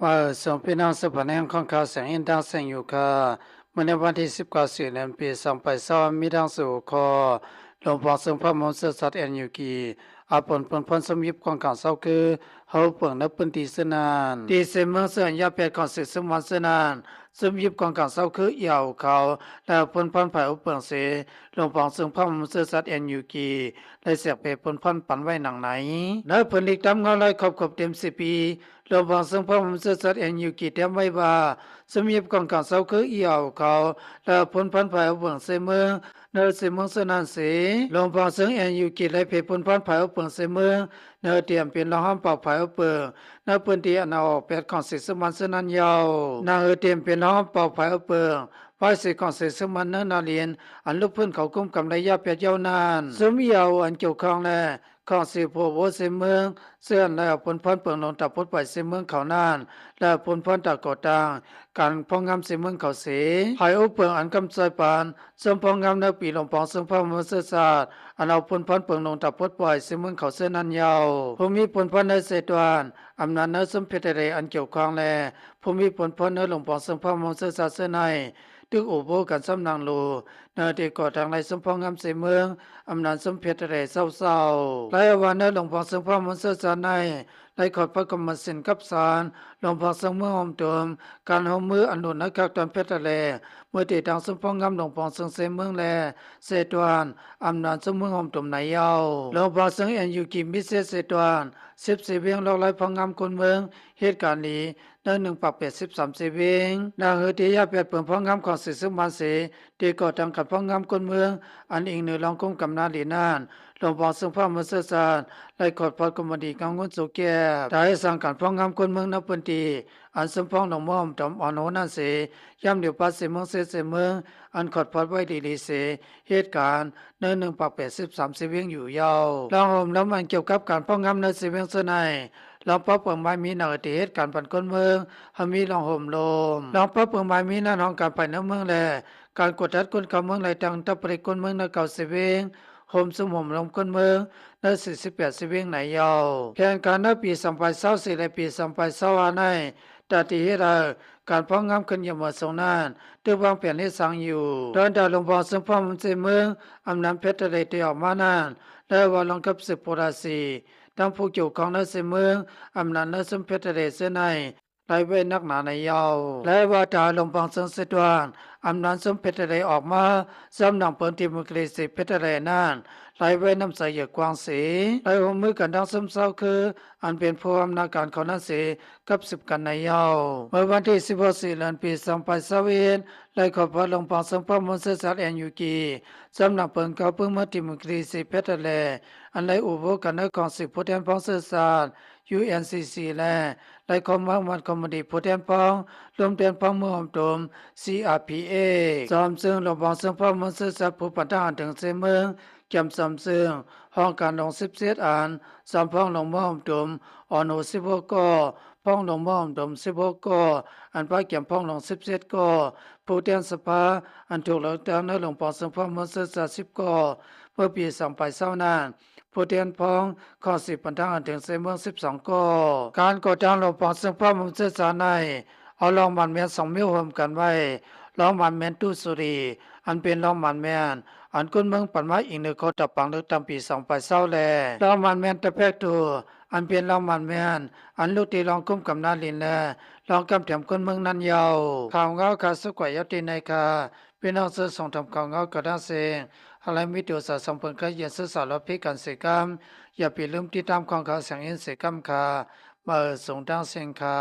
ว่าส่งพี่น้องสืบผลแห่งของข่าวแสงอินดาวแสงอยู่ค่ะเมื่อในวันที่19สิงหาคมปี2022มีดังสู่คอหลวงพ่อทรงพระมงคลสัตว์แอนยูกีอาปนปนพนสมยิบของข่าวเศร้าคือเฮาเปิงนับปืนตีสนานตีเสมอเสือนยาเปียของเสสมวันสนานสมยิบของข่าวเศร้าคือเอี่ยวเขาและพนพันไผ่อุปเปิงเสหลวงพ่อทรงพระมงคลสัตว์แอนยูกีได้เสียกเพพนพันปันไว้หนังไหนในเพิ่นอีกตามเงาลอยครบเต็ม10 ปี หลวงพ่อทรงพระมงคลสัตว์แอนยูกีเตรียมไว้ว่าสมยิบของข่าวเศร้าคือเอี่ยวเขาและพนพันไผ่อุปเปิงเสมอเนอเสมงสนานเสหลวงพ่อทรงแอนยูกีได้เพพนพันไผ่อุปเปิงเสมอเนอเตรียมเป็นละห้อมเป่าไผ่อุปเปิงเนอพื้นที่อันเอาออกเป็ดของศิษย์มันสนันยาวนางเตรียมเป็นละห้อมเป่าไผ่อุปเปิงไว้สิของศิษย์มันเนอนาเรียนอันลูกพื้นเขากุมกำไรยาเป็ดยาวนานสมยาวอันเกี่ยวข้องแลของสิโพโวเสเมืองเสื่อนแล้วผลพรเปิงลงตับพดไปเสเมืองเขานานและผลพรตะก่อตังการพองงามเสเมืองเขาเสหายอุเปิงอันกำใจปานสมพองงามในปีหลวงปองซึ่งพระมหาศาสตร์อันเอาผลพรเปิงลงตับพดปล่อยเสเมืองเขาเสนันยาวภูมิผลพรในเศษวานอำนาจเนสมเพตเรอันเกี่ยวข้องแลภูมิผลพรในหลวงปองซึ่งพระมหาศาสตร์เสในตึกอุโบกันสำนางโลเนเดก่อทางไรสมพองงามเสเมืองอำนาจสมเพตเรเศร้าๆหลายวันในหลวงปองซึ่งพระมหาศาสตร์ในไลขอดพระกรรมสินกับสารหลวงพ่อทรงเมื่อหอมตมการหอมมืออันนุนนักตอนเพชรแลเมื่อติดทางสมพองงามหลวงพ่อทรงเสเมืองแลเสตวนอำนาจสมเมืองหอมตมไหนเยาหลวงพ่อทรงแอนยูกิมิเซเสตวน14เวียงลอกไหลพองงามคนเมืองเหตุการณ์นี้ใน183เสเวียงนางเฮติยาเปียดเปิงพองงามของศิษย์มันเสตีก่อทางขัดพองงามคนเมืองอันอิงเหนือลองคงกำนาลีนานหลวงพ่อทรงพระมเสสารไล่ขอดพอดกมดีกังวลสุแก่ได้สังการพองงามคนเมืองนับปืนตีอันสมพองหลวงม่อมจอมอ่อนโหนั่นเสย่ำเดียวปัสเสเมืองเสเมืองอันขอดพอดไว้ดีเสเหตุการณ์ใน183เสเวียงอยู่ยาวลองห่มแล้วมันเกี่ยวกับการพองงามในเสเวียงเสนายลองป้อเปิงไม้มีหนักติเหตุการณ์ปันคนเมืองหามีลองห่มลมลองป้อเปิงไม้มีหน้าน้องการไปในเมืองแลการกดทัดคนเขาเมืองไหลตังตะปริคนเมืองในเก่าเสเวียงโฮมสมมลมคนเมืองใน48เสเวียงไหนยาวแผนการในปี2024และปี2025ในตัดที่เหตุการพ้องงามขึ้นอย่างเหมาะสมนั้นด้วยวางแผนให้สังอยู่โดยดาวหลวงพ่อสมพรมเสเมืองอำนาจเพชรได้ตีออกมานั้นและว่าลงกับสืบโปราสีทั้งผู้เกี่ยวข้องในเสเมืองอำนาจในสมเพชรได้เสในไล่เว้นักหนาในยาวและว่าดาวหลวงพ่อทรงเสดวนอำนาจสมเพชรได้ออกมาสำนักเปิดที่มุกฤษเพชรได้นั้นไล่ไว้น้ำใสเหยกกวางสีไล่หัวมือกันดังซึมเศร้าคืออันเป็นผู้อำนาจการของนั้นเสกับสิบกันในยาวเมื่อวันที่16สิงหาคมปี2021ไล่ขอพระหลวงพ่อทรงพระมนต์ศาสตร์แอนยูกีสำนักเปิดเก่าเพิ่งเมื่อที่มุกฤษเพชรได้อันไล่อุโบกันในของสิบผู้แทนพ้องศาสตร์ UNCC และไล่คอมวันคอมมดีผู้แทนพ้องรวมแทนพ้องเมืองตม CRPA จอมซึ่งหลวงพ่อทรงพระมนต์ศาสตร์ผู้ปัตตานถึงเสเมืองจำสำซึ่งห้องการลง17อันสามพ้องลงม่อมตมออโน16ก็พ้องลงม่อมตม16ก็อันพระเกี่ยมพ้องลง17ก็ผู้แทนสภาอันถูกเลือกตั้งในหลวงพ่อทรงพระมนต์ศาสตร์10ก็เมื่อปี2020นั้นผู้แทนพ้องข้อ10ปันทางถึงเสเมือง12ก็การก่อตั้งหลวงพ่อทรงพระมนต์ศาสตร์ในเอาลองมันแม่น2 มิ้วรวมกันไว้ลองมันแม่นตู้สุรีอันเป็นลองมันแม่นอันคนเมืองปันมาอีกหนึ่งเขาตับปังเลือกตั้งปี2020แลลองมันแม่นตะแพกตัวอันเป็นลองมันแม่นอันลูกตีลองคุ้มกับนาลินแลลองกำแถมคนเมืองนั้นยาวข่าวเงาคาสุกวยยติในคาพี่น้องสื่อส่งทำข่าวเงากระด้างเสียงอะไรมิตัวสะสมผลก็เย็นสื่อสารลพิกันเสกรรมอย่าไปลืมติดตามของข่าวเสียงอินเสกรรมคามาส่งดังเสียงคา